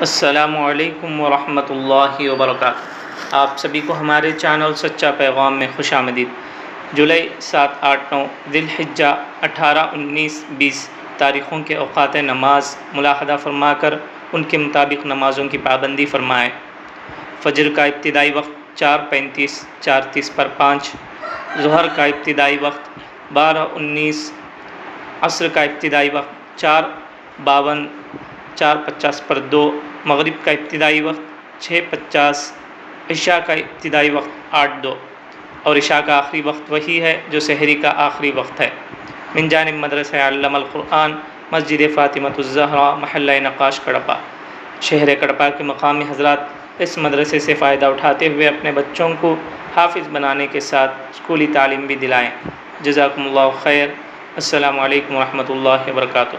السلام علیکم ورحمۃ اللہ وبرکاتہ۔ آپ سبھی کو ہمارے چینل سچا پیغام میں خوش آمدید۔ جولائی 7، 8، 9 ذی الحجہ 18، 19، 20 تاریخوں کے اوقات نماز ملاحظہ فرما کر ان کے مطابق نمازوں کی پابندی فرمائیں۔ فجر کا ابتدائی وقت 4:35، 4:30 پر 5، ظہر کا ابتدائی وقت 12:19، عصر کا ابتدائی وقت 4:52، 4:50 پر 2، مغرب کا ابتدائی وقت 6:50، عشاء کا ابتدائی وقت 8:02، اور عشاء کا آخری وقت وہی ہے جو سحری کا آخری وقت ہے۔ من جانب مدرسہ علم القرآن، مسجد فاطمۃ الزہرا، محلہ نقاش، کڑپا۔ شہر کڑپا کے مقامی حضرات اس مدرسے سے فائدہ اٹھاتے ہوئے اپنے بچوں کو حافظ بنانے کے ساتھ اسکولی تعلیم بھی دلائیں۔ جزاکم اللہ خیر۔ السلام علیکم ورحمۃ اللہ وبرکاتہ۔